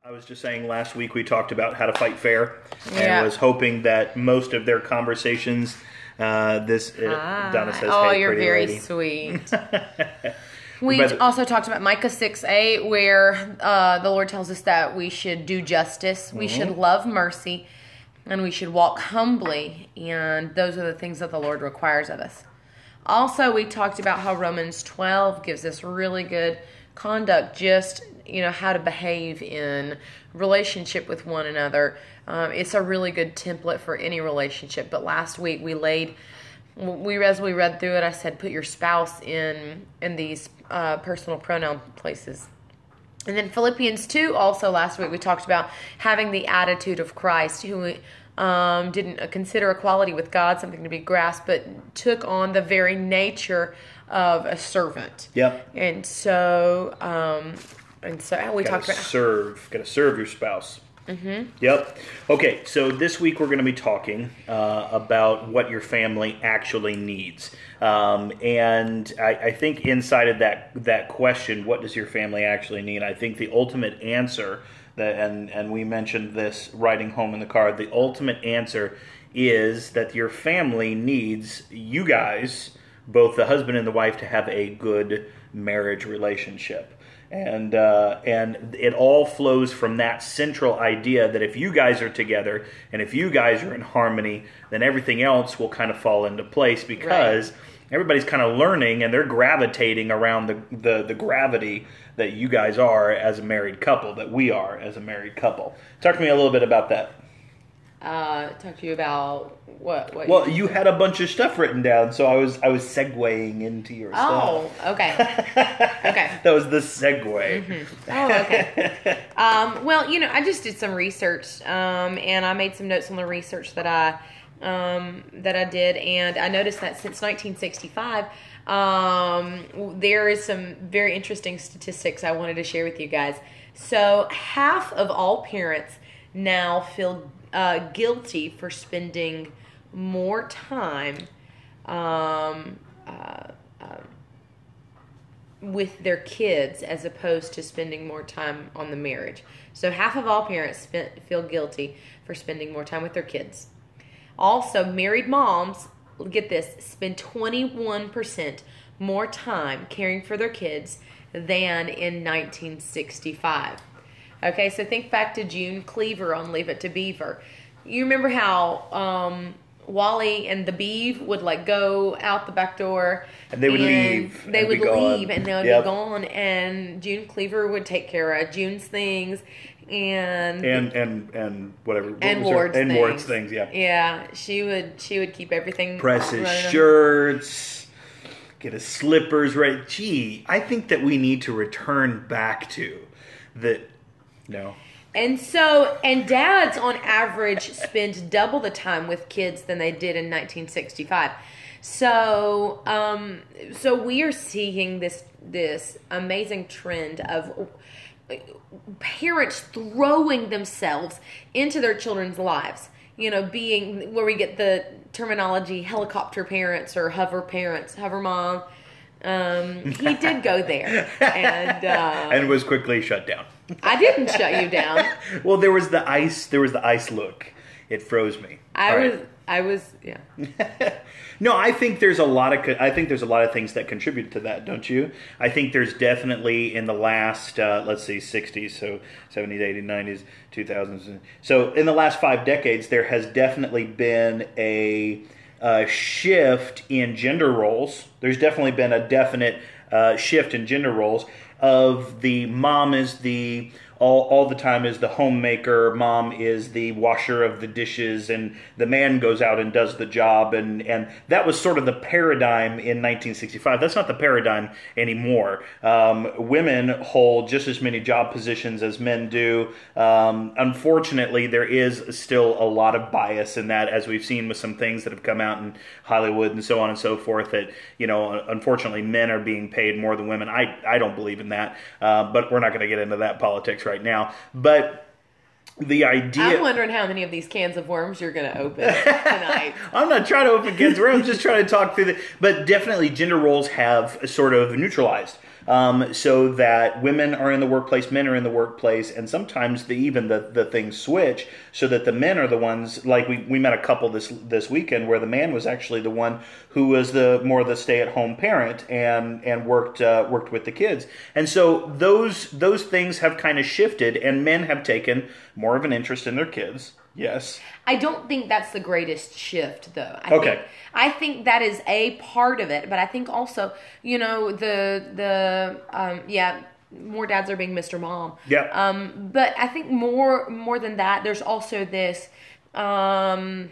I was just saying last week we talked about how to fight fair, Yeah. and was hoping that most of their conversations, Donna says, oh, hey, you're pretty very lady. sweet. We But- also talked about Micah 6:8, where the Lord tells us that we should do justice, we should love mercy, and we should walk humbly, and those are the things that the Lord requires of us. Also, we talked about how Romans 12 gives us really good conduct, just how to behave in relationship with one another. It's a really good template for any relationship. But last week as we read through it, I said put your spouse in these personal pronoun places. And then Philippians 2, also last week we talked about having the attitude of Christ, who didn't consider equality with God something to be grasped, but took on the very nature of a servant. Yep. And so we talked about Gotta serve your spouse. Mm-hmm. Yep. Okay, so this week we're going to be talking about what your family actually needs. And I think inside of that question, what does your family actually need? I think the ultimate answer, and we mentioned this riding home in the car, the ultimate answer is that your family needs you guys, both the husband and the wife, to have a good marriage relationship. And it all flows from that central idea that if you guys are together and if you guys are in harmony, then everything else will kind of fall into place, because everybody's kind of learning and they're gravitating around the gravity that you guys are as a married couple, that we are as a married couple. Talk to me a little bit about that. talk to you about what Well, you had a bunch of stuff written down, so I was segueing into your stuff. Oh, okay. Okay. That was the segue. Mm-hmm. Oh, okay. Well, I just did some research, and I made some notes on the research that I did, and I noticed that since 1965, there is some very interesting statistics I wanted to share with you guys. So, half of all parents now feel guilty for spending more time with their kids as opposed to spending more time on the marriage. So half of all parents feel guilty for spending more time with their kids. Also, married moms, get this, spend 21% more time caring for their kids than in 1965. Okay, so think back to June Cleaver on Leave It to Beaver. You remember how Wally and the Beav would go out the back door, and they would leave. They would leave, and they would Yep. be gone. And June Cleaver would take care of June's things, and whatever. and Ward's things. Yeah. Yeah, she would keep everything. Press his running. shirts, get his slippers ready. Gee, I think that we need to return back to the. No. And dads on average spend double the time with kids than they did in 1965. So we are seeing this amazing trend of parents throwing themselves into their children's lives. Being where we get the terminology helicopter parents or hover parents, hover mom. He did go there And was quickly shut down. I didn't shut you down. Well, there was the ice look. It froze me. I was yeah. No, I think there's a lot of things that contribute to that, don't you? I think there's definitely in the last 60s, so 70s, 80s, 90s, 2000s. So in the last 5 decades, there has definitely been a shift in gender roles. There's definitely been a definite shift in gender roles of the mom is the all the time is the homemaker, mom is the washer of the dishes, and the man goes out and does the job, and that was sort of the paradigm in 1965. That's not the paradigm anymore. Women hold just as many job positions as men do. Unfortunately, there is still a lot of bias in that, as we've seen with some things that have come out in Hollywood and so on and so forth, that, unfortunately men are being paid more than women. I don't believe in that, but we're not going to get into that politics right now. But the idea... I'm wondering how many of these cans of worms you're going to open tonight. I'm not trying to open cans of worms. I'm just trying to talk through the... But definitely gender roles have sort of neutralized so that women are in the workplace, men are in the workplace, and sometimes the things switch so that the men are the ones, like we met a couple this weekend where the man was actually the one who was the stay-at-home parent and worked with the kids. And so those things have kind of shifted, and men have taken more of an interest in their kids. Yes. I don't think that's the greatest shift, though. I think that is a part of it, but I think also, more dads are being Mr. Mom. Yeah. But I think more than that, there's also this. I'm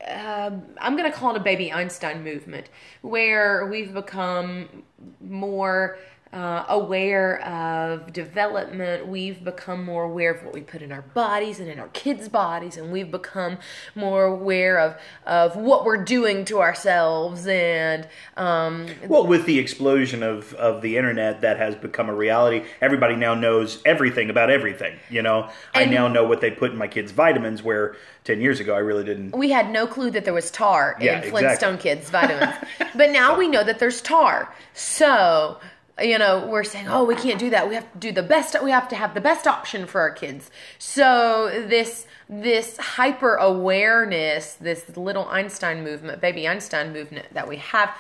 going to call it a baby Einstein movement, where we've become more aware of development. We've become more aware of what we put in our bodies and in our kids' bodies, and we've become more aware of what we're doing to ourselves. And with the explosion of the internet that has become a reality, everybody now knows everything about everything. I now know what they put in my kids' vitamins, where 10 years ago I really didn't. We had no clue that there was tar in Flintstone Kids vitamins, but now we know that there's tar. So we're saying, we can't do that. We have to do the best. We have to have the best option for our kids. So this hyper awareness, this little Einstein movement, baby Einstein movement that we have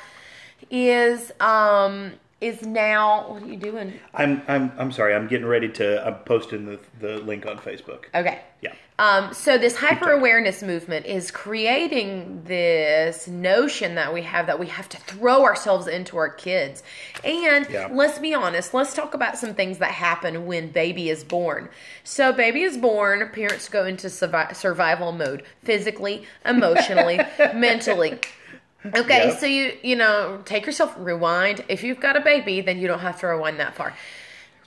is now. What are you doing? I'm sorry. I'm getting ready to. I'm posting the link on Facebook. Okay. Yeah. So this hyper awareness movement is creating this notion that we have to throw ourselves into our kids. And let's be honest, let's talk about some things that happen when baby is born. So baby is born, parents go into survival mode, physically, emotionally, mentally. Okay, so you take yourself, rewind. If you've got a baby, then you don't have to rewind that far.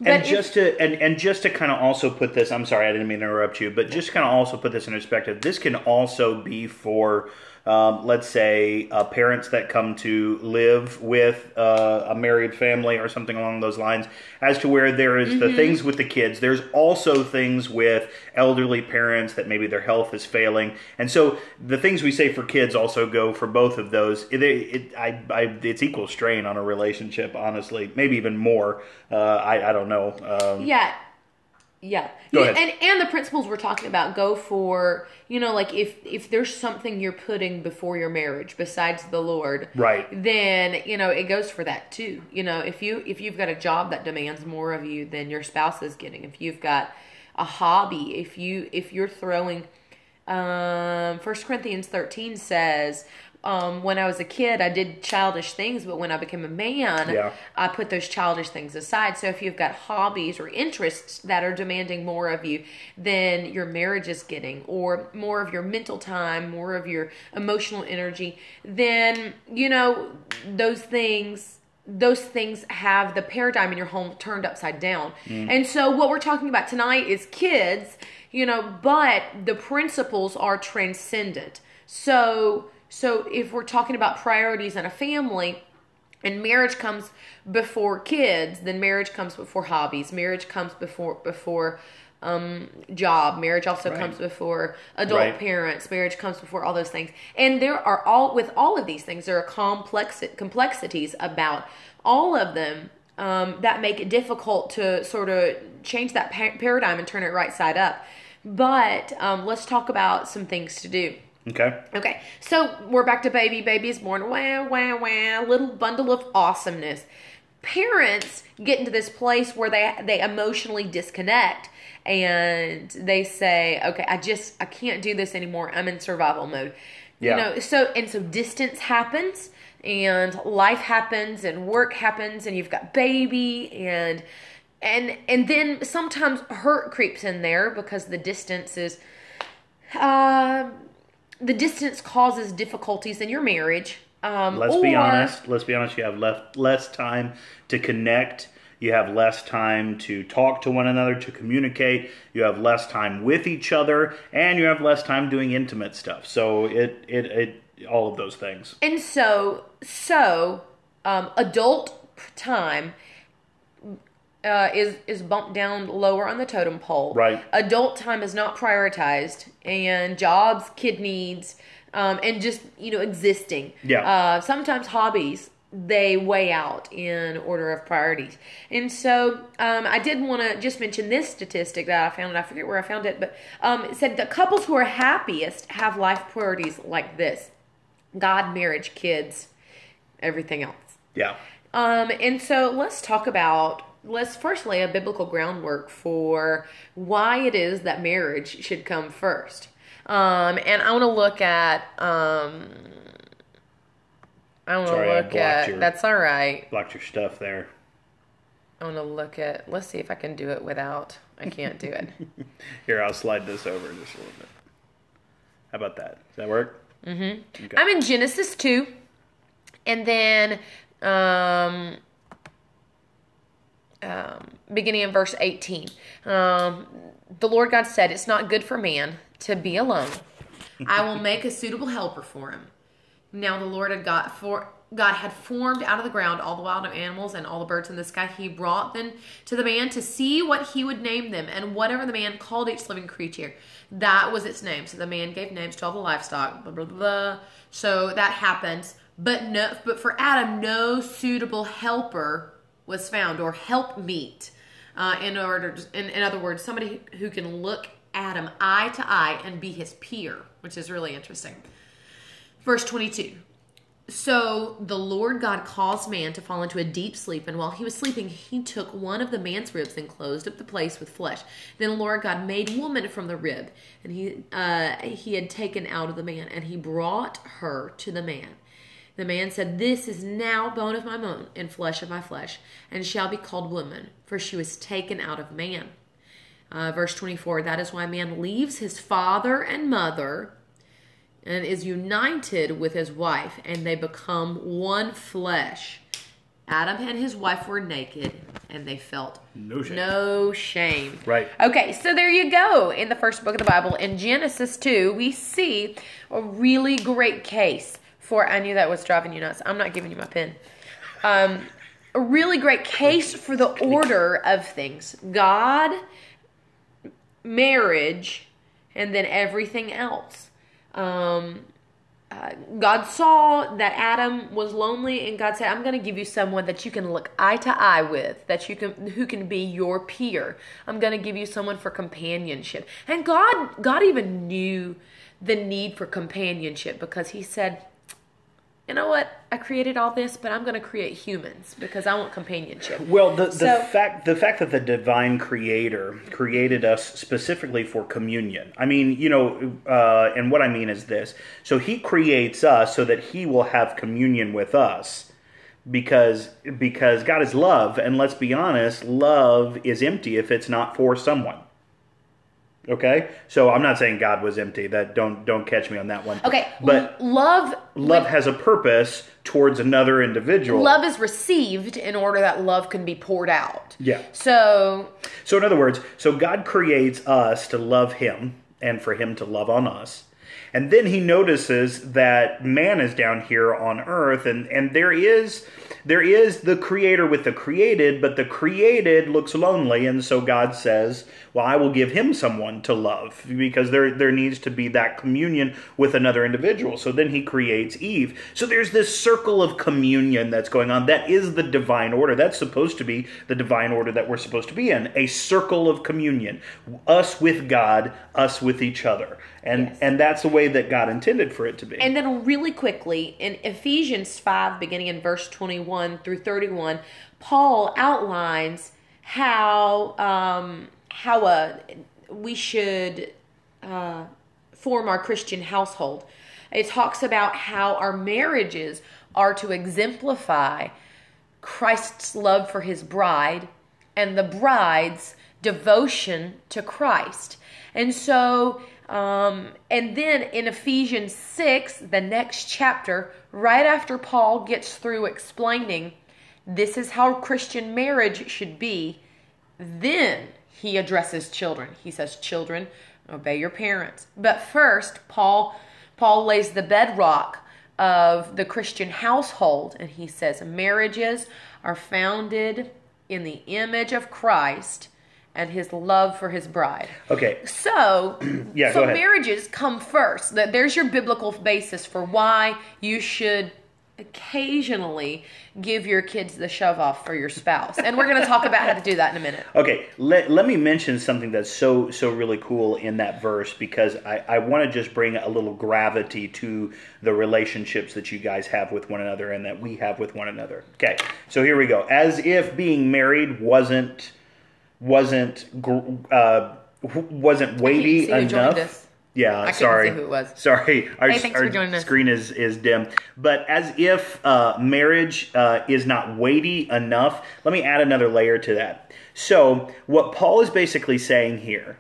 But just to kind of also put this, I'm sorry, I didn't mean to interrupt you, but just kind of also put this in perspective. This can also be for, let's say, parents that come to live with a married family or something along those lines, as to where there is the things with the kids. There's also things with elderly parents that maybe their health is failing. And so the things we say for kids also go for both of those. It's equal strain on a relationship, honestly, maybe even more. I don't know. Yeah. Go ahead. And the principles we're talking about go for, like if there's something you're putting before your marriage besides the Lord, right, then, it goes for that too. If you've got a job that demands more of you than your spouse is getting, if you've got a hobby, if you're throwing, 1 Corinthians 13 says, when I was a kid, I did childish things, but when I became a man, I put those childish things aside. So if you've got hobbies or interests that are demanding more of you than your marriage is getting, or more of your mental time, more of your emotional energy, then, those things have the paradigm in your home turned upside down. And so what we're talking about tonight is kids, but the principles are transcendent. So if we're talking about priorities in a family, and marriage comes before kids, then marriage comes before hobbies. Marriage comes before job. Marriage also comes before adult parents. Marriage comes before all those things. And with all of these things, there are complexities about all of them that make it difficult to sort of change that paradigm and turn it right side up. But let's talk about some things to do. Okay. So we're back to baby. Baby is born. Wah, wah, wah. Little bundle of awesomeness. Parents get into this place where they emotionally disconnect and they say, okay, I can't do this anymore. I'm in survival mode. So distance happens and life happens and work happens and you've got baby and then sometimes hurt creeps in there because the distance is, the distance causes difficulties in your marriage. Let's be honest. You have less time to connect. You have less time to talk to one another, to communicate. You have less time with each other, and you have less time doing intimate stuff. So it all of those things. And so adult time is bumped down lower on the totem pole. Right. Adult time is not prioritized, and jobs, kid needs, and just existing. Yeah. Sometimes hobbies they weigh out in order of priorities. And so I did want to just mention this statistic that I found, and I forget where I found it, but it said that couples who are happiest have life priorities like this: God, marriage, kids, everything else. Yeah. And so let's first lay a biblical groundwork for why it is that marriage should come first. And I want to look at, that's all right. Blocked your stuff there. I want to look at, let's see if I can do it without, I can't do it. Here, I'll slide this over just a little bit. How about that? Does that work? Mm-hmm. Okay. I'm in Genesis 2, and then beginning in verse 18. The Lord God said, "It's not good for man to be alone. I will make a suitable helper for him." Now the Lord God had formed out of the ground all the wild animals and all the birds in the sky. He brought them to the man to see what he would name them. And whatever the man called each living creature, that was its name. So the man gave names to all the livestock, blah, blah, blah. So that happens. But for Adam, no suitable helper was found, or helpmeet. In other words, somebody who can look Adam eye to eye and be his peer, which is really interesting. Verse 22. So the Lord God caused man to fall into a deep sleep, and while he was sleeping, he took one of the man's ribs and closed up the place with flesh. Then the Lord God made woman from the rib, and he had taken out of the man, and he brought her to the man. The man said, "This is now bone of my bone and flesh of my flesh, and shall be called woman, for she was taken out of man." Verse 24, that is why man leaves his father and mother and is united with his wife, and they become one flesh. Adam and his wife were naked, and they felt no shame. Right. Okay, so there you go. In the first book of the Bible, in Genesis 2, we see a really great case for, I knew that was driving you nuts. I'm not giving you my pen. A really great case for the order of things. God, marriage, and then everything else. God saw that Adam was lonely, and God said, "I'm going to give you someone that you can look eye to eye with, who can be your peer. I'm going to give you someone for companionship." And God even knew the need for companionship, because he said, "You know what? I created all this, but I'm going to create humans because I want companionship." Well, the fact that the divine creator created us specifically for communion. I mean, and what I mean is this. So he creates us so that he will have communion with us, because God is love, and let's be honest, love is empty if it's not for someone. Okay, so I'm not saying God was empty. That don't catch me on that one. Okay, but love has a purpose towards another individual. Love is received in order that love can be poured out. Yeah. So in other words, God creates us to love Him and for Him to love on us. And then he notices that man is down here on earth, and there is the creator with the created, but the created looks lonely, and so God says, well, I will give him someone to love, because there needs to be that communion with another individual. So then he creates Eve. So there's this circle of communion that's going on. That is the divine order. That's supposed to be the divine order that we're supposed to be in. A circle of communion. Us with God, us with each other. And that's the way that God intended for it to be. And then really quickly, in Ephesians 5, beginning in verse 21 through 31, Paul outlines how we should form our Christian household. It talks about how our marriages are to exemplify Christ's love for his bride and the bride's devotion to Christ. And so, and then in Ephesians 6, the next chapter, right after Paul gets through explaining this is how Christian marriage should be, then he addresses children. He says, children, obey your parents. But first, Paul lays the bedrock of the Christian household, and he says marriages are founded in the image of Christ and his love for his bride. Okay. So, yeah, so marriages come first. There's your biblical basis for why you should occasionally give your kids the shove off for your spouse. And we're going to talk about how to do that in a minute. Okay, let me mention something that's so really cool in that verse, because I want to just bring a little gravity to the relationships that you guys have with one another and that we have with one another. Okay, so here we go. As if being married wasn't weighty enough. Yeah, I sorry. couldn't see who it was. Sorry, our thanks for joining us. screen is dim. But as if marriage is not weighty enough, let me add another layer to that. So what Paul is basically saying here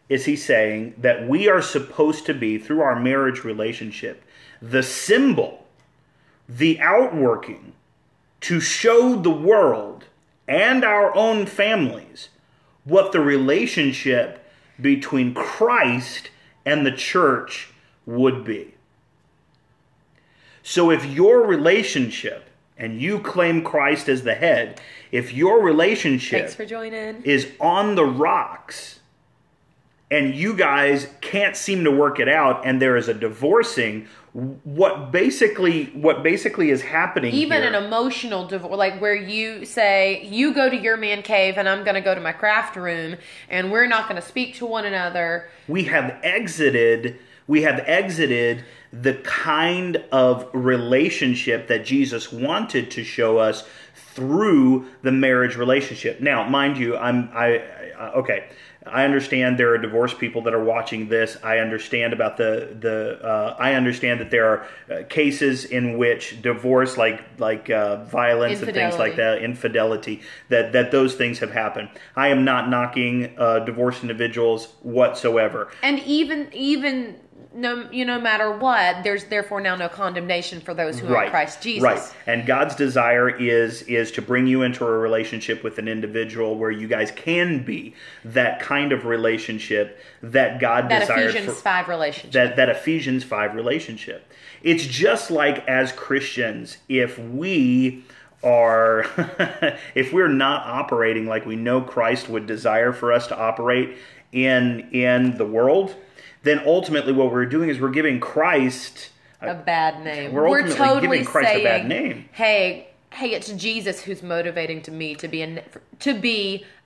is he's saying that we are supposed to be, through our marriage relationship, the symbol, the outworking, to show the world and our own families what the relationship between Christ and the church would be. So if your relationship, and you claim Christ as the head, if your relationship Thanks for joining. is on the rocks, and you guys can't seem to work it out, and there is a divorcing, what basically is happening Even here, an emotional divorce, like where you say, you go to your man cave and I'm going to go to my craft room, and we're not going to speak to one another. we have exited the kind of relationship that Jesus wanted to show us through the marriage relationship. Now, mind you, I understand there are divorced people that are watching this. I understand about I understand that there are cases in which divorce, like violence and things like that, infidelity, that those things have happened. I am not knocking divorced individuals whatsoever. And even no matter what, there's therefore now no condemnation for those who are in Christ Jesus. Right. And God's desire is to bring you into a relationship with an individual where you guys can be that kind of relationship that God desired. That Ephesians 5 relationship. That Ephesians 5 relationship. It's just like, as Christians, if we are if we're not operating like we know Christ would desire for us to operate in the world, then ultimately what we're doing is we're giving Christ a bad name. We're totally giving Christ saying, a bad name. Hey, it's Jesus who's motivating to me to be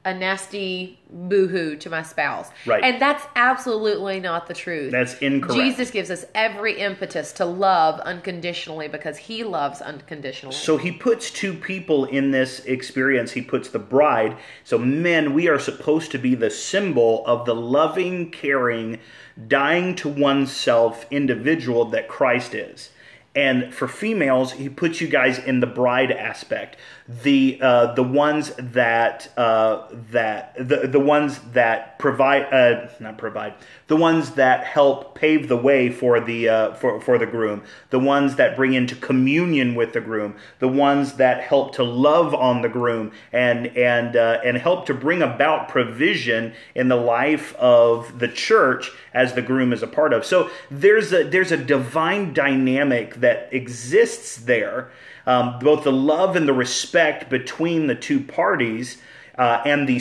a nasty boo-hoo to my spouse. Right. And that's absolutely not the truth. That's incorrect. Jesus gives us every impetus to love unconditionally because he loves unconditionally. So he puts two people in this experience. He puts the bride. So men, we are supposed to be the symbol of the loving, caring, dying to oneself individual that Christ is. And for females, he puts you guys in the bride aspect, the ones that the ones that the ones that help pave the way for the groom, the ones that bring into communion with the groom, the ones that help to love on the groom and help to bring about provision in the life of the church as the groom is a part of. So there's a divine dynamic that exists there, both the love and the respect between the two parties, and the a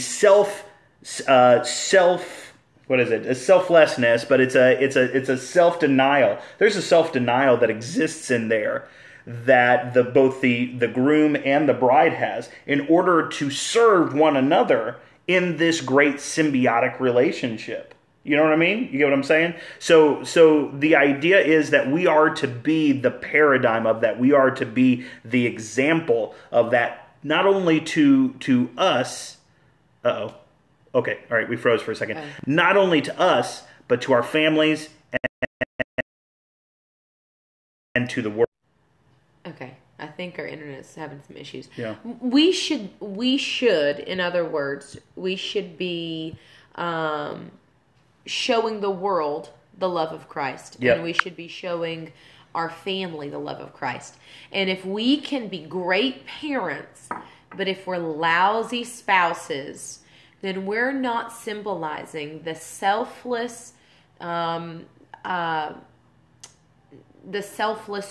selflessness, but it's a self-denial. There's a self-denial that exists in there that both the groom and the bride has in order to serve one another in this great symbiotic relationship. You know what I mean? You get what I'm saying? So the idea is that we are to be the paradigm of that. We are to be the example of that, not only to us. Uh-oh. Okay, all right, we froze for a second. Not only to us, but to our families and to the world. Okay, I think our internet's having some issues. Yeah. We should, in other words, we should be showing the world the love of Christ. Yep. And we should be showing our family the love of Christ. And if we can be great parents, but if we're lousy spouses, then we're not symbolizing the selfless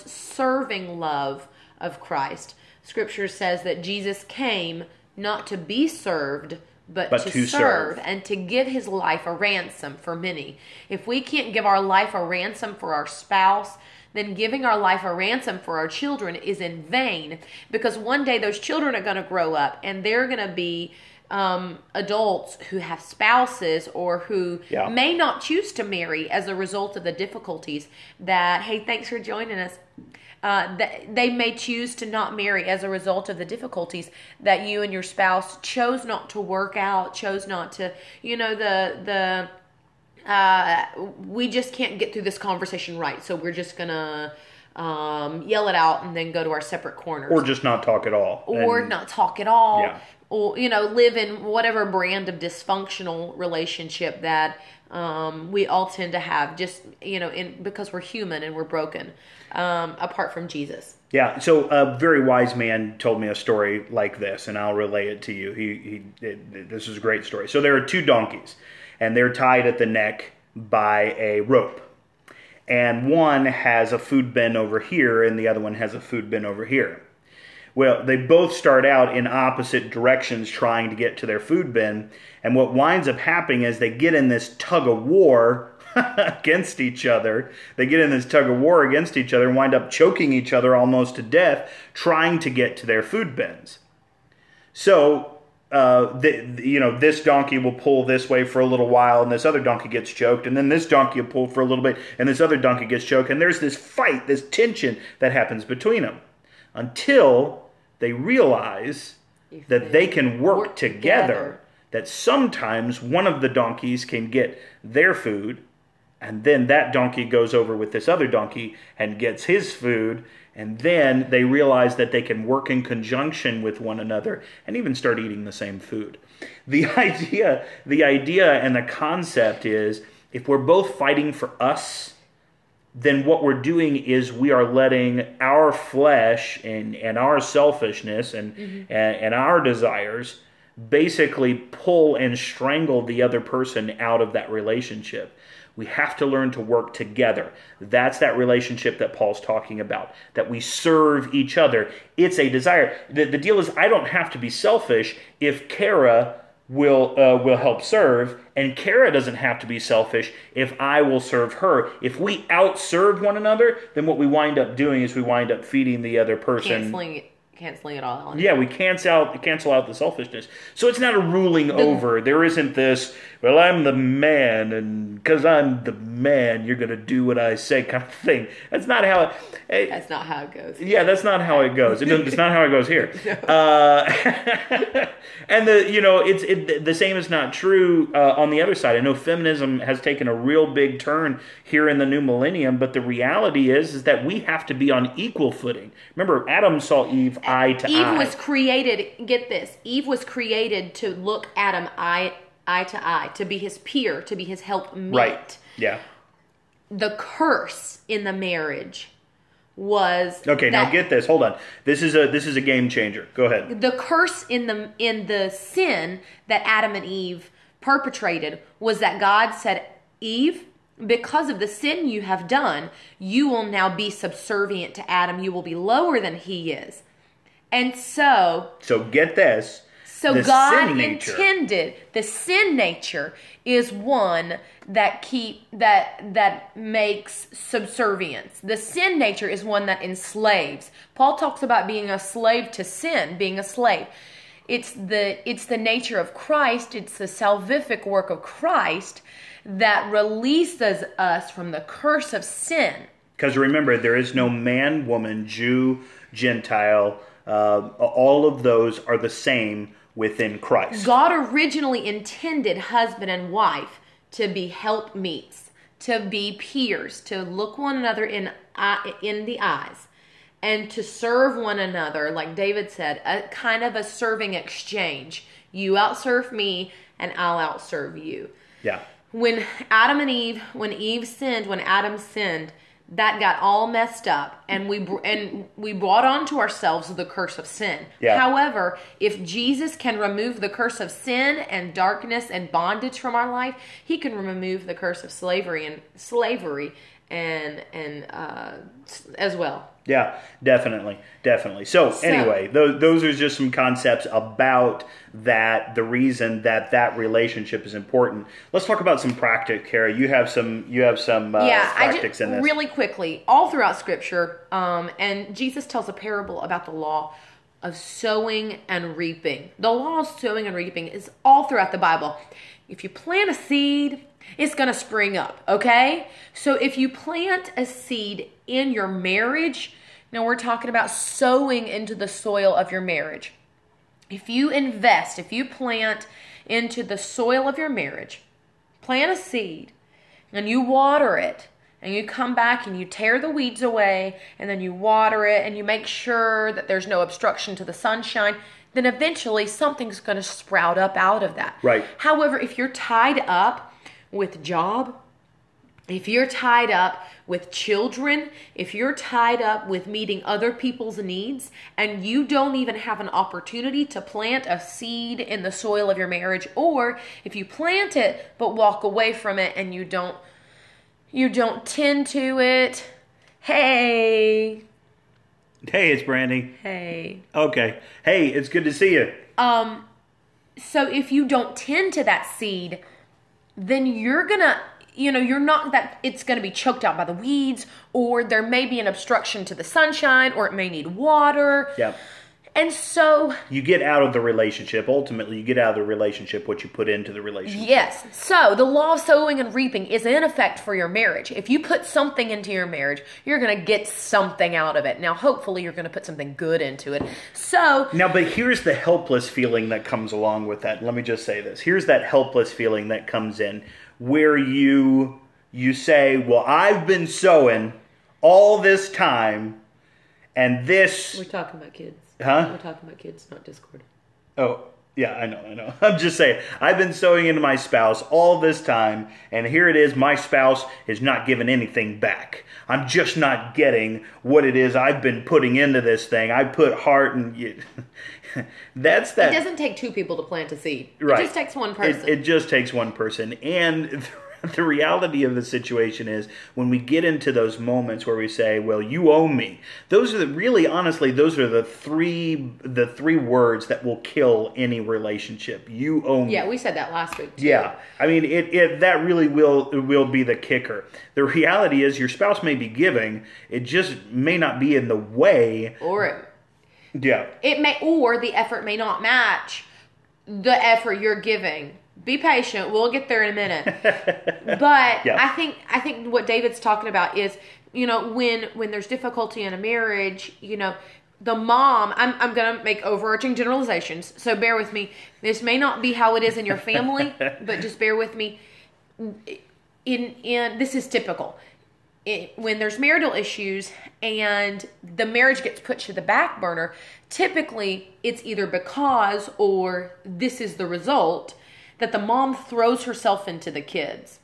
serving love of Christ. Scripture says that Jesus came not to be served, but But to to serve serve. and to give his life a ransom for many. If we can't give our life a ransom for our spouse, then giving our life a ransom for our children is in vain, because one day those children are going to grow up and they're going to be adults who have spouses or who Yeah. may not choose to marry as a result of the difficulties that, hey, thanks for joining us. They may choose to not marry as a result of the difficulties that you and your spouse chose not to work out, chose not to, we just can't get through this conversation right, so we're just gonna yell it out and then go to our separate corners, Or just not talk at all. or And- not talk at all, Yeah. or live in whatever brand of dysfunctional relationship that we all tend to have, just because we're human and we're broken, apart from Jesus. Yeah, so a very wise man told me a story like this, and I'll relay it to you. This is a great story. So there are two donkeys, and they're tied at the neck by a rope. And one has a food bin over here, and the other one has a food bin over here. Well, they both start out in opposite directions trying to get to their food bin, and what winds up happening is they get in this tug of war against each other. They get in this tug of war against each other and wind up choking each other almost to death trying to get to their food bins. So, this donkey will pull this way for a little while, and this other donkey gets choked, and then this donkey will pull for a little bit, and this other donkey gets choked, and there's this fight, this tension that happens between them until they realize that they can work together, that sometimes one of the donkeys can get their food, and then that donkey goes over with this other donkey and gets his food, and then they realize that they can work in conjunction with one another and even start eating the same food. The idea and the concept is, if we're both fighting for us, then what we're doing is we are letting our flesh and our selfishness and our desires basically pull and strangle the other person out of that relationship. We have to learn to work together. That's that relationship that Paul's talking about, that we serve each other. It's a desire. The deal is, I don't have to be selfish if Kara will help serve, and Kara doesn't have to be selfish if I will serve her. If we outserve one another, then what we wind up doing is we wind up feeding the other person. Canceling it all out. Yeah, we cancel out the selfishness. So it's not a ruling over. There isn't this, well, I'm the man, and because I'm the man, you're going to do what I say kind of thing. That's not how it... That's not how it goes. Yeah, that's not how it goes. It's not how it goes here. And the same is not true on the other side. I know feminism has taken a real big turn here in the new millennium, but the reality is that we have to be on equal footing. Remember, Adam saw Eve eye to eye. Eve was created, get this, Eve was created to look Adam eye to eye, to be his peer, to be his helpmeet. Right, yeah. The curse in the marriage was... Okay, now get this. Hold on. This is a game changer. Go ahead. The curse in the sin that Adam and Eve perpetrated was that God said, Eve, because of the sin you have done, you will now be subservient to Adam. You will be lower than he is. And so get this. So God intended the sin nature is one that makes subservience. The sin nature is one that enslaves. Paul talks about being a slave to sin, being a slave. It's the nature of Christ, it's the salvific work of Christ that releases us from the curse of sin. Because remember, there is no man, woman, Jew, Gentile. All of those are the same within Christ. God originally intended husband and wife to be helpmeets, to be peers, to look one another in the eyes, and to serve one another, like David said, a kind of a serving exchange. You outserve me, and I'll outserve you. Yeah. When Adam and Eve, when Adam sinned, that got all messed up, and we brought onto ourselves the curse of sin. Yeah. However, if Jesus can remove the curse of sin and darkness and bondage from our life, he can remove the curse of slavery as well. Yeah, definitely. So anyway, those are just some concepts about that, the reason that relationship is important. Let's talk about some practice, Kara. You have some practice in this. Really quickly, all throughout Scripture, and Jesus tells a parable about the law of sowing and reaping. The law of sowing and reaping is all throughout the Bible. If you plant a seed, it's going to spring up, okay? So if you plant a seed in your marriage, now we're talking about sowing into the soil of your marriage. If you plant into the soil of your marriage, plant a seed, and you water it, and you come back and you tear the weeds away, and then you water it, and you make sure that there's no obstruction to the sunshine, then eventually something's going to sprout up out of that. Right. However, if you're tied up with job, if you're tied up with children, if you're tied up with meeting other people's needs, and you don't even have an opportunity to plant a seed in the soil of your marriage, or if you plant it but walk away from it and you don't tend to it, hey, it's Brandy. Hey. Okay. Hey, it's good to see you. So if you don't tend to that seed, then you're not that it's going to be choked out by the weeds, or there may be an obstruction to the sunshine, or it may need water. Yeah. And so you get out of the relationship. Ultimately, you get out of the relationship what you put into the relationship. Yes. So the law of sowing and reaping is in effect for your marriage. If you put something into your marriage, you're going to get something out of it. Now, hopefully, you're going to put something good into it. So now, but here's the helpless feeling that comes along with that. Let me just say this. Here's that helpless feeling that comes in where you say, well, I've been sowing all this time, and this... We're talking about kids. Huh? We're talking about kids, not Discord. Oh, yeah, I know. I'm just saying, I've been sowing into my spouse all this time, and here it is, my spouse is not giving anything back. I'm just not getting what it is I've been putting into this thing. I put heart and... That's that. It doesn't take two people to plant a seed. Right. It just takes one person. It just takes one person. And the reality of the situation is when we get into those moments where we say, well, you owe me. Those are the three words that will kill any relationship. You owe me. Yeah, we said that last week too. Yeah. I mean, that really will be the kicker. The reality is your spouse may be giving. It just may not be in the way. It may, or the effort may not match the effort you're giving. Be patient. We'll get there in a minute. But yeah. I think what David's talking about is, when there's difficulty in a marriage, the mom, I'm going to make overarching generalizations, so bear with me. This may not be how it is in your family, but just bear with me. This is typical. When there's marital issues and the marriage gets put to the back burner, typically it's either because or this is the result that the mom throws herself into the kids.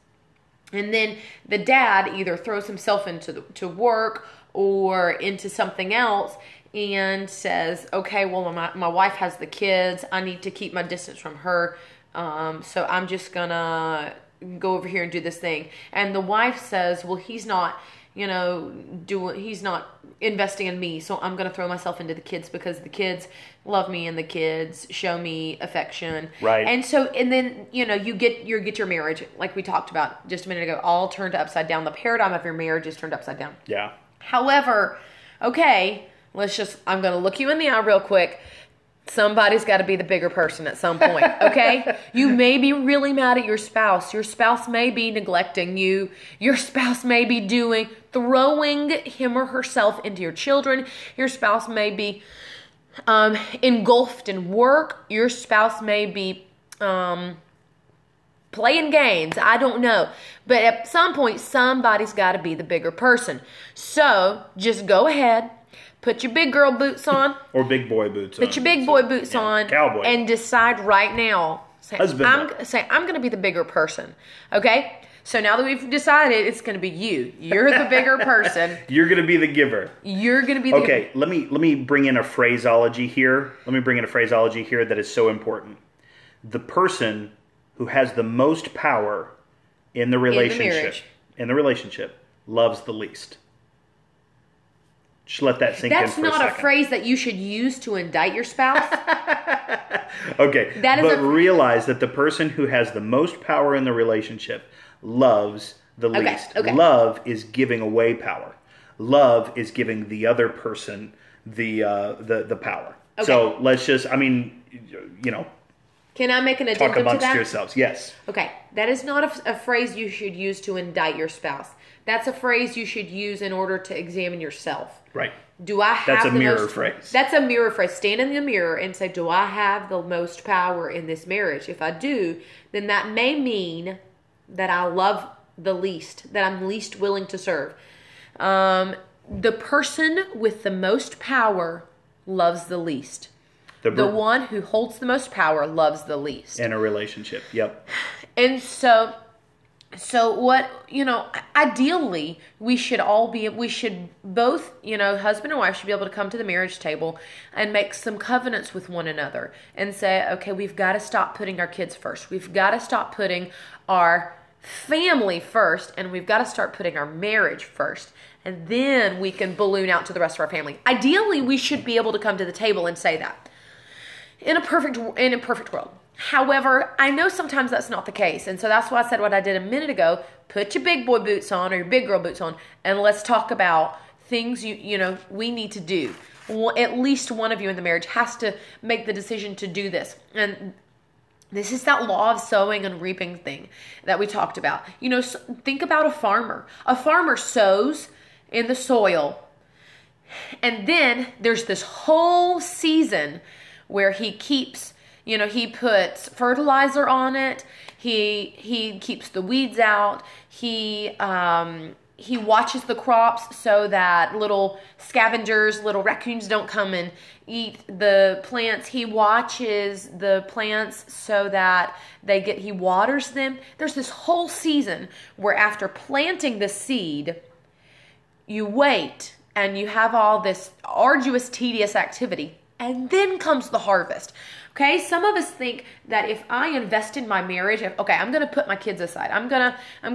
And then the dad either throws himself to work or into something else and says, okay, well, my wife has the kids. I need to keep my distance from her. So I'm just going to go over here and do this thing. And the wife says, well, he's not, he's not investing in me. So I'm going to throw myself into the kids because the kids love me and the kids show me affection. Right. And so, and then, you get your marriage, like we talked about just a minute ago, all turned upside down. The paradigm of your marriage is turned upside down. Yeah. However, okay, I'm going to look you in the eye real quick. Somebody's got to be the bigger person at some point, okay? You may be really mad at your spouse. Your spouse may be neglecting you. Your spouse may be throwing him or herself into your children. Your spouse may be engulfed in work. Your spouse may be playing games. I don't know. But at some point, somebody's got to be the bigger person. So just go ahead. Put your big girl boots on. Or big boy boots on. Put your big boy boots on. Cowboy. And decide right now. I'm going to be the bigger person. Okay? So now that we've decided it's going to be you. You're the bigger person. You're going to be the giver. You're going to be the giver. Okay, let me bring in a phraseology here. That is so important. The person who has the most power in the relationship loves the least. Just let that sink in for a second. That's not a phrase that you should use to indict your spouse. Okay, but realize that the person who has the most power in the relationship loves the least. Okay. Love is giving away power. Love is giving the other person the power. Okay. So let's just, I mean, you know. Can I make an addendum talk to amongst that? yourselves, yes. Okay, that is not a phrase you should use to indict your spouse. That's a phrase you should use in order to examine yourself. Right. Do I have That's a the mirror most, phrase. That's a mirror phrase. Stand in the mirror and say, do I have the most power in this marriage? If I do, then that may mean that I love the least, that I'm least willing to serve. The person with the most power loves the least. The one who holds the most power loves the least. In a relationship, yep. And so what, ideally we should both, husband and wife should be able to come to the marriage table and make some covenants with one another and say, okay, we've got to stop putting our kids first. We've got to stop putting our family first, and we've got to start putting our marriage first. And then we can balloon out to the rest of our family. Ideally, we should be able to come to the table and say that in a perfect world. However, I know sometimes that's not the case. And so that's why I said what I did a minute ago. Put your big boy boots on or your big girl boots on, and let's talk about things we need to do. At least one of you in the marriage has to make the decision to do this. And this is that law of sowing and reaping thing that we talked about. Think about a farmer. A farmer sows in the soil, and then there's this whole season where he keeps, he puts fertilizer on it. He keeps the weeds out. He watches the crops so that little scavengers, little raccoons don't come and eat the plants. He watches the plants so that he waters them. There's this whole season where after planting the seed, you wait and you have all this arduous, tedious activity. And then comes the harvest. Okay, some of us think that if I invest in my marriage, I'm going to put my kids aside. I'm going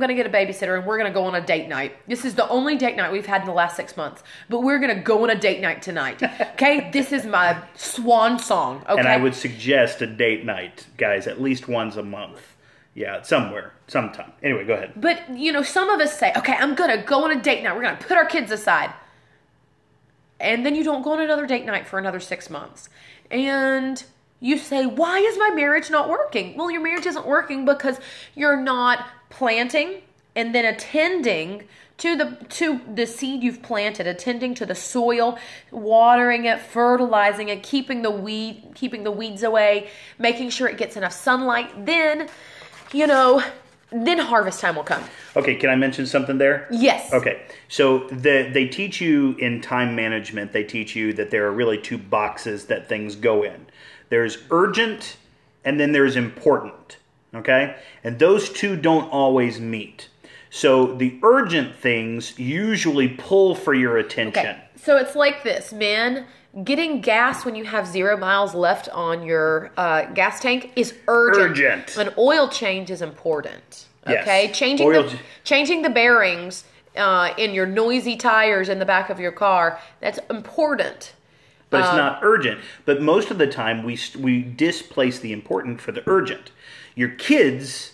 to get a babysitter and we're going to go on a date night. This is the only date night we've had in the last 6 months, but we're going to go on a date night tonight. Okay, this is my swan song. Okay, and I would suggest a date night, guys, at least once a month. Yeah, somewhere, sometime. Anyway, go ahead. But some of us say, okay, I'm going to go on a date night. We're going to put our kids aside. And then you don't go on another date night for another 6 months. And you say, why is my marriage not working? Well, your marriage isn't working because you're not planting and then attending to the seed you've planted, attending to the soil, watering it, fertilizing it, keeping the weeds away, making sure it gets enough sunlight. Then harvest time will come. Okay, can I mention something there? Yes. Okay, so they teach you in time management, they teach you that there are really two boxes that things go in. There's urgent and then there's important, okay? And those two don't always meet. So the urgent things usually pull for your attention. Okay, so it's like this, men. Getting gas when you have 0 miles left on your gas tank is urgent. An oil change is important. Okay, yes. Changing the bearings in your noisy tires in the back of your car, that's important. But it's not urgent. But most of the time, we displace the important for the urgent. Your kids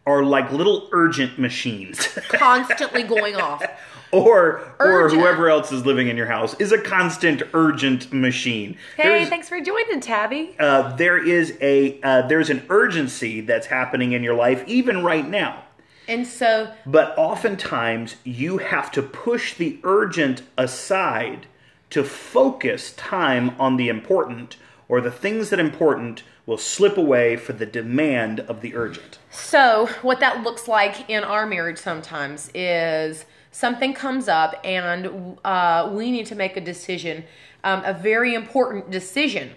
are like little urgent machines. Constantly going off. Or whoever else is living in your house is a constant urgent machine. Hey, thanks for joining, Tabby. There's an urgency that's happening in your life even right now. And so, but oftentimes you have to push the urgent aside to focus time on the important, or the things that are important will slip away for the demand of the urgent. So what that looks like in our marriage sometimes is something comes up and we need to make a decision, a very important decision.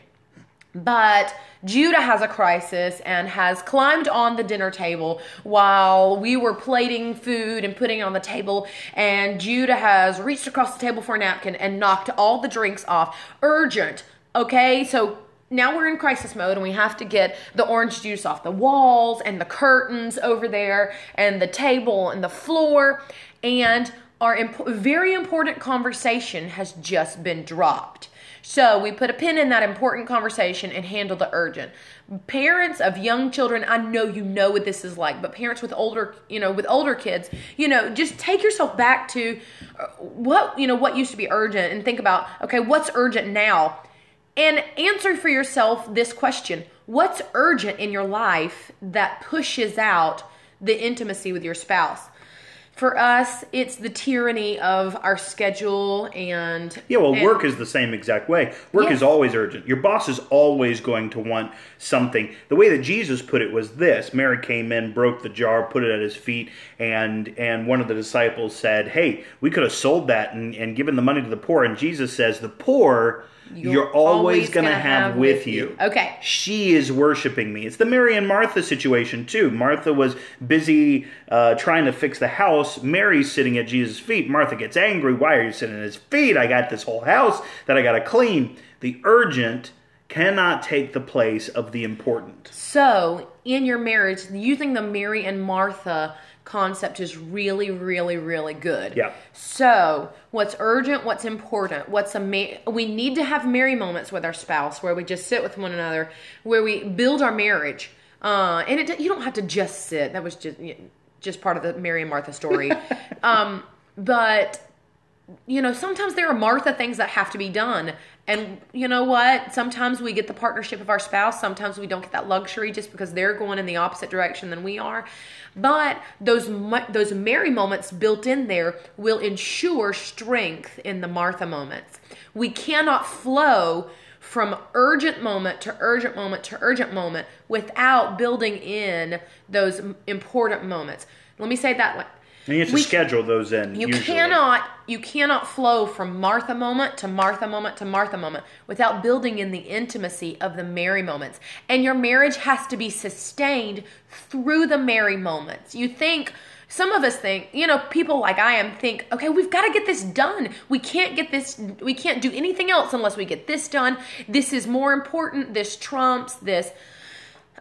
But Judah has a crisis and has climbed on the dinner table while we were plating food and putting it on the table, and Judah has reached across the table for a napkin and knocked all the drinks off. Urgent. Okay, so now we're in crisis mode and we have to get the orange juice off the walls and the curtains over there and the table and the floor. And very important conversation has just been dropped. So we put a pin in that important conversation and handle the urgent. Parents of young children, I know you know what this is like, but parents with older kids, just take yourself back to what used to be urgent and think about, okay, what's urgent now? And answer for yourself this question: what's urgent in your life that pushes out the intimacy with your spouse? For us, it's the tyranny of our schedule and... work is the same exact way. Work is always urgent. Your boss is always going to want something. The way that Jesus put it was this. Mary came in, broke the jar, put it at his feet, and one of the disciples said, hey, we could have sold that and given the money to the poor. And Jesus says, the poor... you're always going to have with you. Okay. She is worshiping me. It's the Mary and Martha situation, too. Martha was busy trying to fix the house. Mary's sitting at Jesus' feet. Martha gets angry. Why are you sitting at his feet? I got this whole house that I got to clean. The urgent cannot take the place of the important. So, in your marriage, using the Mary and Martha concept is really, really, really good. Yeah. So, what's urgent, what's important, we need to have Mary moments with our spouse where we just sit with one another, where we build our marriage. And you don't have to just sit. That was just part of the Mary and Martha story. But sometimes there are Martha things that have to be done. And you know what? Sometimes we get the partnership of our spouse. Sometimes we don't get that luxury just because they're going in the opposite direction than we are. But those Mary moments built in there will ensure strength in the Martha moments. We cannot flow from urgent moment to urgent moment to urgent moment without building in those important moments. Let me say it that way. And you have to schedule those in. You cannot flow from Martha moment to Martha moment to Martha moment without building in the intimacy of the Mary moments. And your marriage has to be sustained through the Mary moments. Some of us think, people like I am think, okay, we've got to get this done. We can't do anything else unless we get this done. This is more important. This trumps this.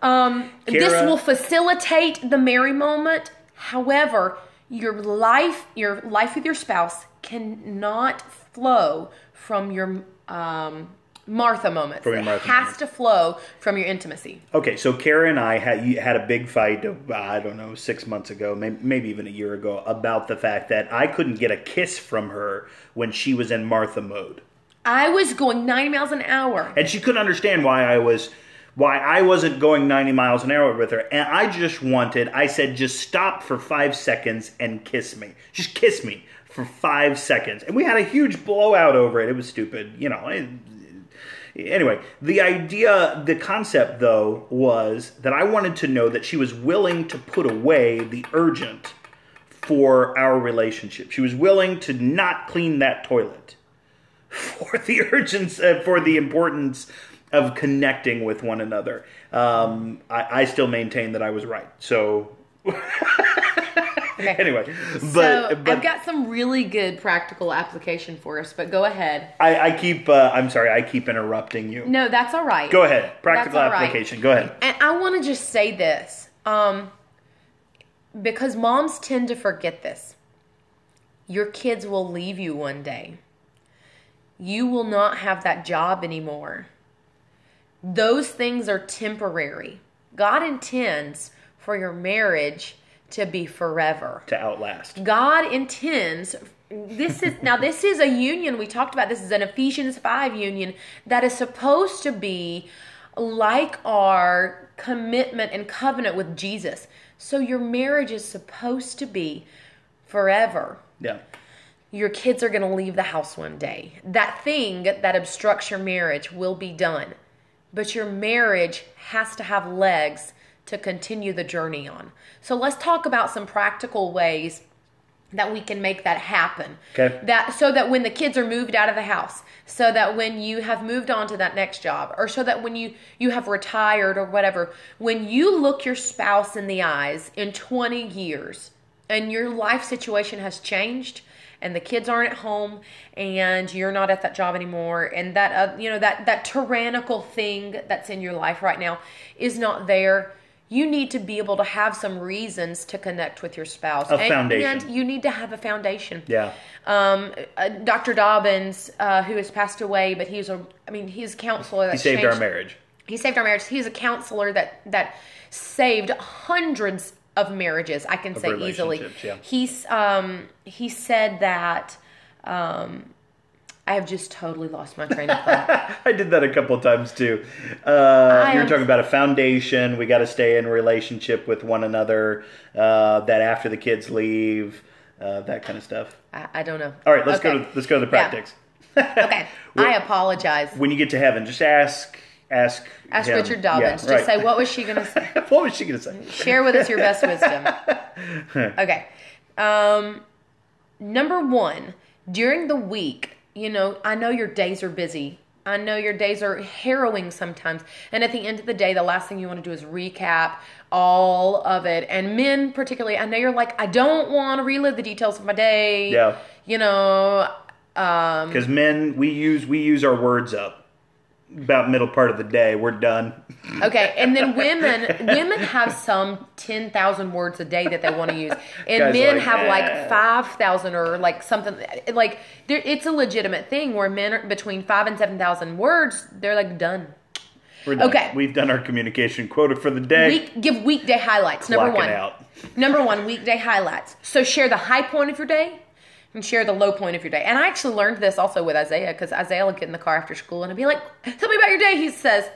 This will facilitate the Mary moment. However, your life with your spouse cannot flow from your Martha moments. It has to flow from your intimacy. Okay, so Kara and I had a big fight, 6 months ago, maybe even a year ago, about the fact that I couldn't get a kiss from her when she was in Martha mode. I was going 90 miles an hour. And she couldn't understand why I wasn't going 90 miles an hour with her. And I said, just stop for 5 seconds and kiss me. Just kiss me for 5 seconds. And we had a huge blowout over it. It was stupid, Anyway, the concept, though, was that I wanted to know that she was willing to put away the urgent for our relationship. She was willing to not clean that toilet for the urgency, for the importance of connecting with one another. I still maintain that I was right. So, okay. Anyway. But I've got some really good practical application for us, but go ahead. I keep interrupting you. No, that's all right. Go ahead. Practical application. Right. Go ahead. And I want to just say this, because moms tend to forget this. Your kids will leave you one day. You will not have that job anymore. Those things are temporary. God intends for your marriage to be forever. To outlast. God intends, this is a union, we talked about this is an Ephesians 5 union that is supposed to be like our commitment and covenant with Jesus. So your marriage is supposed to be forever. Yeah. Your kids are going to leave the house one day. That thing that obstructs your marriage will be done. But your marriage has to have legs to continue the journey on. So let's talk about some practical ways that we can make that happen. Okay. So that when the kids are moved out of the house, so that when you have moved on to that next job, or so that when you have retired or whatever, when you look your spouse in the eyes in 20 years and your life situation has changed, and the kids aren't at home, and you're not at that job anymore, and that that tyrannical thing that's in your life right now is not there, you need to be able to have some reasons to connect with your spouse. A foundation. And you need to have a foundation. Yeah. Dr. Dobbins, who has passed away, but he's a counselor. He saved our marriage. He saved our marriage. He's a counselor that saved hundreds of marriages, I can say easily. Yeah. He said that, I have just totally lost my train of thought. I did that a couple of times too. You're talking about a foundation. We got to stay in a relationship with one another. That after the kids leave, that kind of stuff. I don't know. All right, let's go to the practice. Yeah. Okay, I apologize. When you get to heaven, just ask him. Richard Dobbins. Yeah, right. Just say, what was she going to say? What was she going to say? Share with us your best wisdom. Okay. Number one, during the week. I know your days are busy. I know your days are harrowing sometimes. And at the end of the day, the last thing you want to do is recap all of it. And men particularly, I know you're like, I don't want to relive the details of my day. Yeah. Because men, we use our words up. About middle part of the day, we're done. Okay, and then women have some 10,000 words a day that they want to use, and Guys men like, have like 5,000 or like something. Like it's a legitimate thing where men are between 5,000 and 7,000 words. They're like done. We're done. Okay, we've done our communication quota for the day. Give weekday highlights. Number one. Number one, weekday highlights. So share the high point of your day. And share the low point of your day. And I actually learned this also with Isaiah, because Isaiah would get in the car after school and I'd be like, tell me about your day. He says,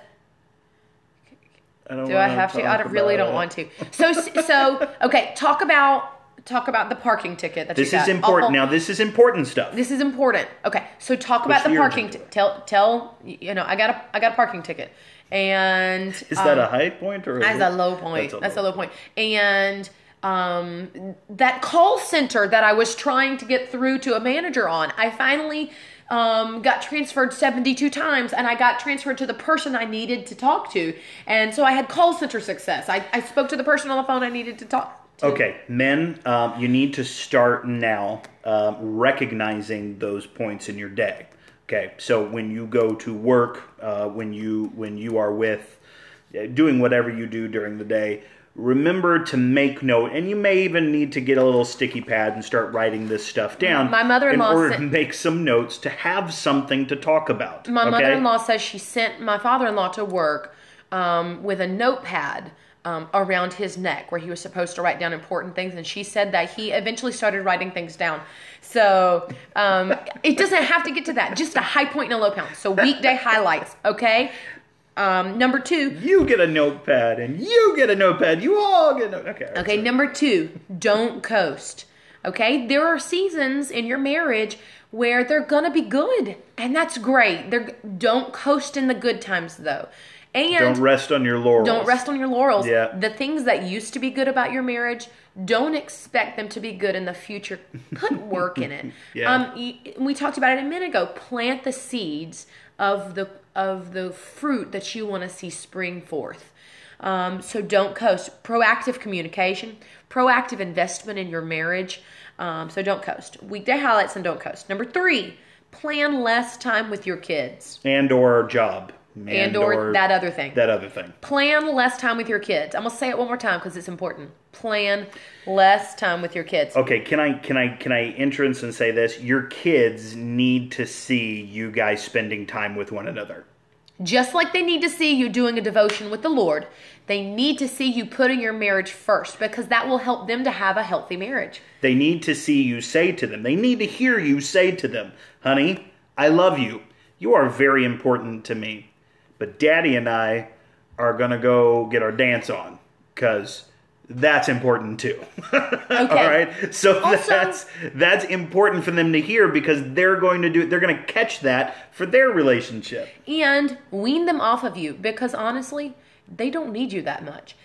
do I have to? I really don't want to. So okay, talk about the parking ticket that you got. This is important. Now, this is important stuff. This is important. Okay, so talk about the parking ticket. Tell I got a parking ticket. And is that a high point or that's a low point? That's a low point. And that call center that I was trying to get through to a manager on, I finally got transferred 72 times, and I got transferred to the person I needed to talk to. And so I had call center success. I spoke to the person on the phone I needed to talk to. Okay, men, you need to start now recognizing those points in your day. Okay, so when you go to work, when you are with doing whatever you do during the day, remember to make note, and you may even need to get a little sticky pad and start writing this stuff down. My mother-in-law in order to make some notes to have something to talk about. My mother-in-law says she sent my father-in-law to work with a notepad around his neck where he was supposed to write down important things, and she said that he eventually started writing things down. So it doesn't have to get to that. Just a high point and a low point. So weekday highlights, okay? Number two. You get a notepad, and you get a notepad. You all get a notepad. Okay, number two, don't coast. Okay? There are seasons in your marriage where they're going to be good, and that's great. Don't coast in the good times, though. And don't rest on your laurels. Don't rest on your laurels. Yeah. The things that used to be good about your marriage, don't expect them to be good in the future. Put work in it. Yeah. We talked about it a minute ago. Plant the seeds of the fruit that you want to see spring forth. So don't coast. Proactive communication, proactive investment in your marriage. So don't coast. Weekday highlights and don't coast. Number three, plan less time with your kids. And or job. And or that other thing. That other thing. Plan less time with your kids. I'm going to say it one more time because it's important. Plan less time with your kids. Okay, can I entrance and say this? Your kids need to see you guys spending time with one another. Just like they need to see you doing a devotion with the Lord, they need to see you putting your marriage first, because that will help them to have a healthy marriage. They need to see you say to them. They need to hear you say to them, honey, I love you. You are very important to me. But Daddy and I are going to go get our dance on, because that's important too. Okay. All right. So also, that's important for them to hear, because they're going to catch that for their relationship. And wean them off of you, because honestly, they don't need you that much.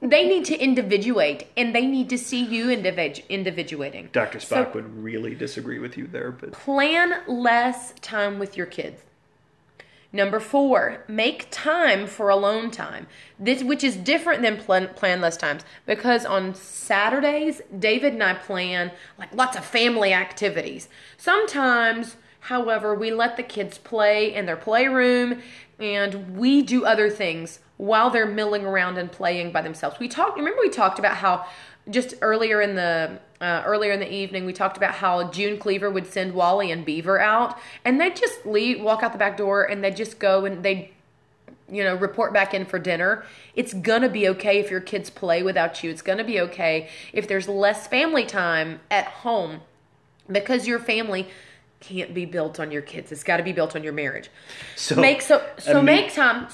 They need to individuate, and they need to see you individuating. Dr. Spock would really disagree with you there, but plan less time with your kids. Number 4, make time for alone time. Which is different than plan less times, because on Saturdays, David and I plan like lots of family activities. Sometimes However, we let the kids play in their playroom, and we do other things while they're milling around and playing by themselves. Remember we talked about how just earlier in the evening, we talked about how June Cleaver would send Wally and Beaver out, and they'd just walk out the back door, and they'd just go and they'd, report back in for dinner. It's gonna be okay if your kids play without you. It's gonna be okay if there's less family time at home, because your family can't be built on your kids. It's got to be built on your marriage. Make time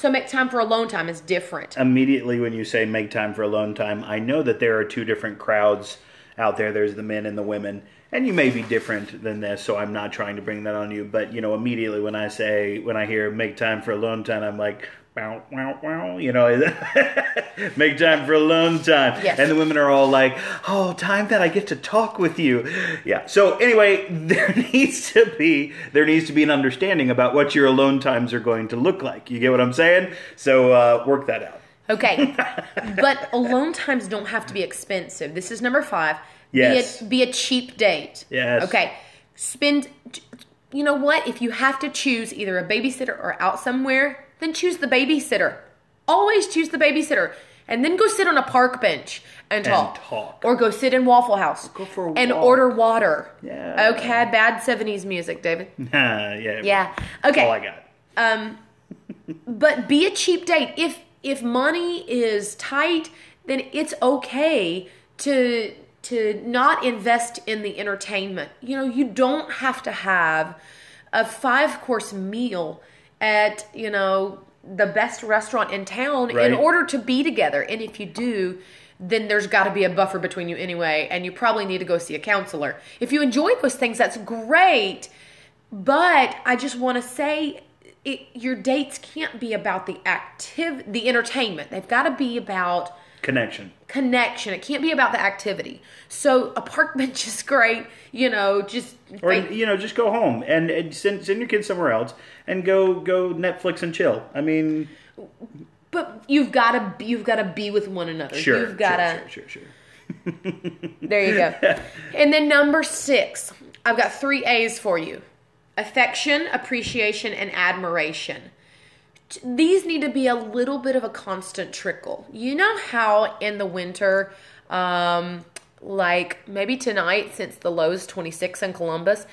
for alone time is different. Immediately when you say make time for alone time, I know that there are two different crowds out there. There's the men and the women, and you may be different than this, so I'm not trying to bring that on you. But immediately when I hear make time for alone time, I'm like, wow, wow, wow, make time for alone time. Yes. And the women are all like, oh, time that I get to talk with you. Yeah. So anyway, there needs to be an understanding about what your alone times are going to look like. You get what I'm saying? So work that out. Okay. But alone times don't have to be expensive. This is number 5. Yes. Be a cheap date. Yes. Okay. You know what? If you have to choose either a babysitter or out somewhere, then choose the babysitter. Always choose the babysitter. And then go sit on a park bench and talk. Or go sit in Waffle House. Go for a walk. And order water. Yeah. Okay, bad 70s music, David. Yeah. Yeah. Okay. All I got. But be a cheap date. If money is tight, then it's okay to not invest in the entertainment. You don't have to have a 5-course meal at, the best restaurant in town in order to be together. And if you do, then there's got to be a buffer between you anyway, and you probably need to go see a counselor. If you enjoy those things, that's great. But I just want to say, your dates can't be about the entertainment. They've got to be about connection. It can't be about the activity. So a park bench is great, just go home and send your kids somewhere else and go Netflix and chill. I mean, but you've got to be with one another. Sure. You've got to. Sure. There you go. And then number 6, I've got 3 A's for you: affection, appreciation, and admiration. These need to be a little bit of a constant trickle. You know how in the winter, like maybe tonight, since the low is 26 in Columbus,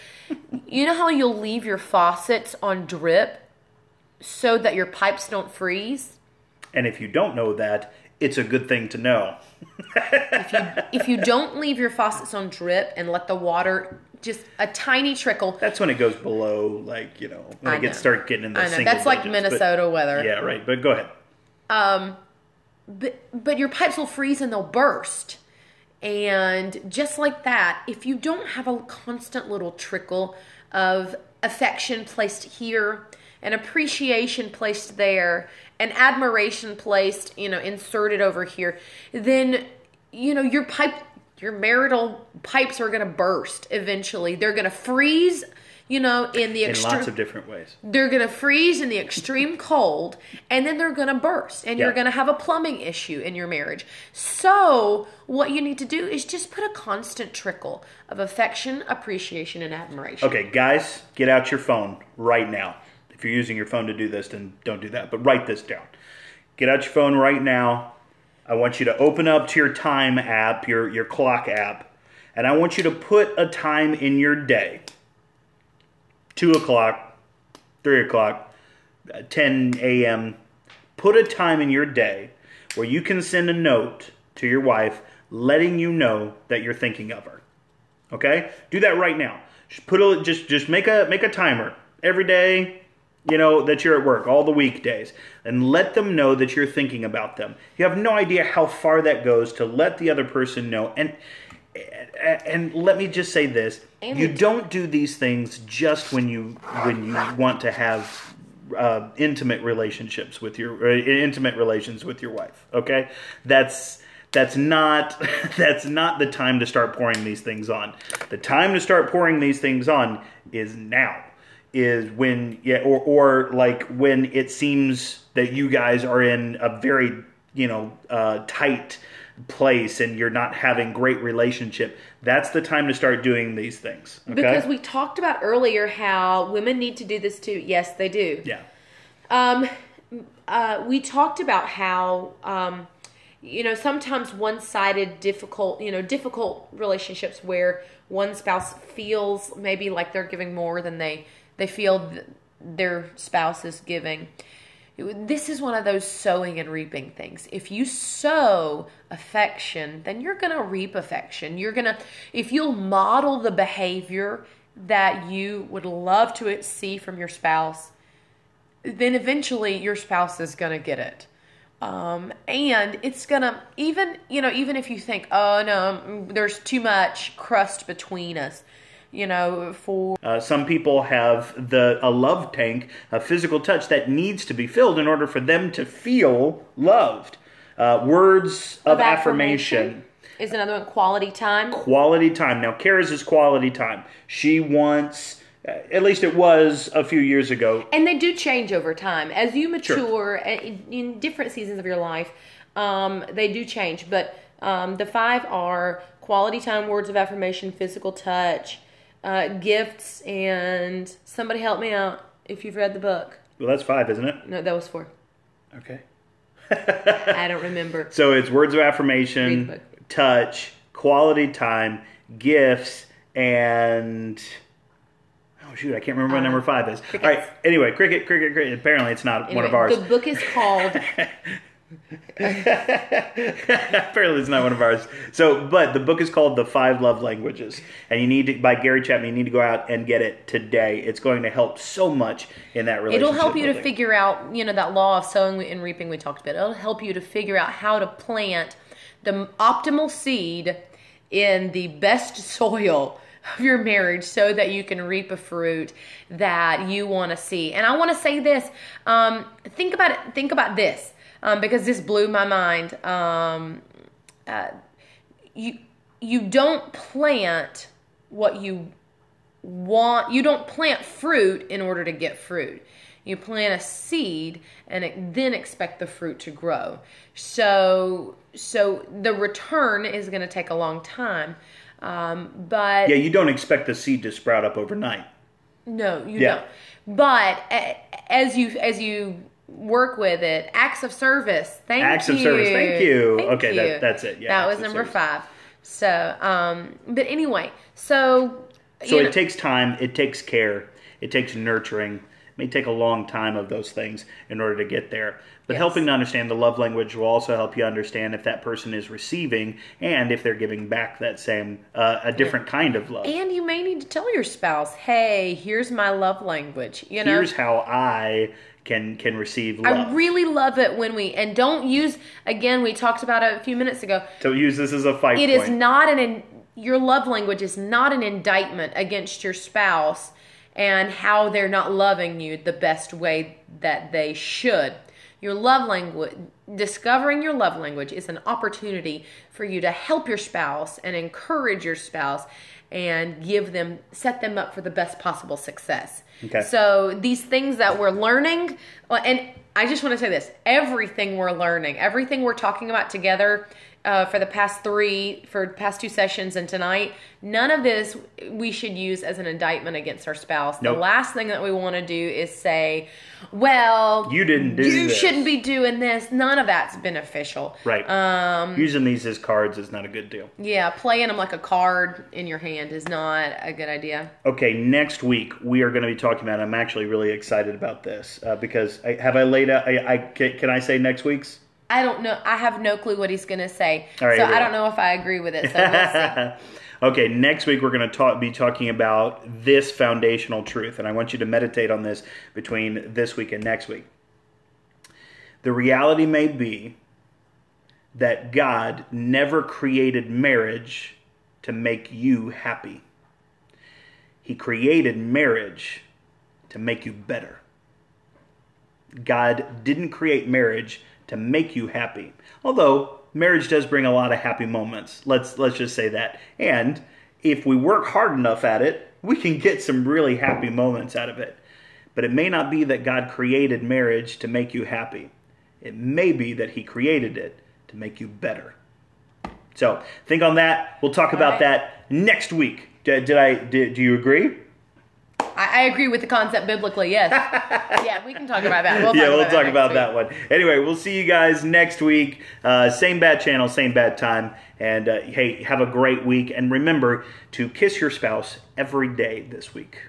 you know how you'll leave your faucets on drip so that your pipes don't freeze? And if you don't know that, it's a good thing to know. If you don't leave your faucets on drip and let the water, just a tiny trickle. That's when it goes below, when it start getting in the single That's like digits, Minnesota weather. Yeah, right. But go ahead. But your pipes will freeze and they'll burst. And just like that, if you don't have a constant little trickle of affection placed here, and appreciation placed there, and admiration placed, inserted over here, then, your marital pipes are going to burst eventually. They're going to freeze, in lots of different ways. They're going to freeze in the extreme cold, and then they're going to burst, and you're going to have a plumbing issue in your marriage. So what you need to do is just put a constant trickle of affection, appreciation, and admiration. Okay, guys, get out your phone right now. If you're using your phone to do this, then don't do that. But write this down. Get out your phone right now. I want you to open up to your time app, your clock app, and I want you to put a time in your day. 2 o'clock, 3 o'clock, 10 a.m. Put a time in your day where you can send a note to your wife letting you know that you're thinking of her. Okay? Do that right now. Just make a timer every day, that you're at work, all the weekdays, and let them know that you're thinking about them. You have no idea how far that goes to let the other person know. And let me just say this: you don't do these things just when you want to have intimate relations with your wife. Okay, that's not the time to start pouring these things on. The time to start pouring these things on is now. Is when or like when it seems that you guys are in a very tight place and you're not having great relationship, that's the time to start doing these things. Okay? Because we talked about earlier how women need to do this too. Yes, they do. Yeah. We talked about how, sometimes one-sided, difficult relationships where one spouse feels maybe like they're giving more than they feel their spouse is giving. This is one of those sowing and reaping things. If you sow affection, then you're going to reap affection. If you'll model the behavior that you would love to see from your spouse, then eventually your spouse is going to get it. And it's going to, even if you think, oh no, there's too much crust between us, some people have a love tank, a physical touch that needs to be filled in order for them to feel loved. Words of affirmation is another one. Quality time. Quality time. Now, Kara's is quality time. She wants, at least it was a few years ago. And they do change over time. As you mature in different seasons of your life, they do change. But the 5 are quality time, words of affirmation, physical touch, gifts, and somebody help me out if you've read the book. Well, that's 5, isn't it? No, that was 4. Okay. I don't remember. So it's words of affirmation, touch, quality time, gifts, and... Oh, shoot, I can't remember what number 5 is. Crickets. All right, anyway, cricket. Apparently it's not one of ours. The book is called... Apparently it's not one of ours. But the book is called The 5 Love Languages, and by Gary Chapman. You need to go out and get it today. It's going to help so much in that relationship. It'll help you to figure out, that law of sowing and reaping we talked about. It'll help you to figure out how to plant the optimal seed in the best soil of your marriage so that you can reap a fruit that you want to see. And I want to say this, think about this. Because this blew my mind. You don't plant what you want. You don't plant fruit in order to get fruit. You plant a seed and then expect the fruit to grow. So the return is going to take a long time. But you don't expect the seed to sprout up overnight. No, you don't. But as you work with it. Acts of service. Thank you. Acts of service. Thank you. Okay, that's it. Yeah, that was number 5. So, but anyway, so it takes time. It takes care. It takes nurturing. It may take a long time of those things in order to get there. But helping to understand the love language will also help you understand if that person is receiving and if they're giving back that same, a different kind of love. And you may need to tell your spouse, hey, here's my love language. Here's how I can receive love. I really love it when and don't use, again, we talked about it a few minutes ago. Don't use this as a fight point. It is not your love language is not an indictment against your spouse and how they're not loving you the best way that they should. Your love language, discovering your love language is an opportunity for you to help your spouse and encourage your spouse and set them up for the best possible success. Okay. So these things that we're learning, and I just want to say this, everything we're learning, everything we're talking about together for the past 2 sessions and tonight, none of this we should use as an indictment against our spouse. Nope. The last thing that we want to do is say, well, you shouldn't be doing this. None of that's beneficial. Right. Using these as cards is not a good deal. Yeah, playing them like a card in your hand is not a good idea. Okay, next week we are going to be talking about, I'm actually really excited about this because have I laid out, can I say next week's? I don't know. I have no clue what he's going to say. All right, so I don't know if I agree with it. So we'll see. Okay, next week we're going to be talking about this foundational truth, and I want you to meditate on this between this week and next week. The reality may be that God never created marriage to make you happy. He created marriage to make you better. God didn't create marriage to make you happy. Although marriage does bring a lot of happy moments. Let's just say that. And if we work hard enough at it, we can get some really happy moments out of it. But it may not be that God created marriage to make you happy. It may be that He created it to make you better. So think on that. We'll talk about that next week. Do you agree? I agree with the concept biblically, yes. Yeah, we can talk about that. We'll talk about that one. Anyway, we'll see you guys next week. Same bad channel, same bad time. And hey, have a great week. And remember to kiss your spouse every day this week.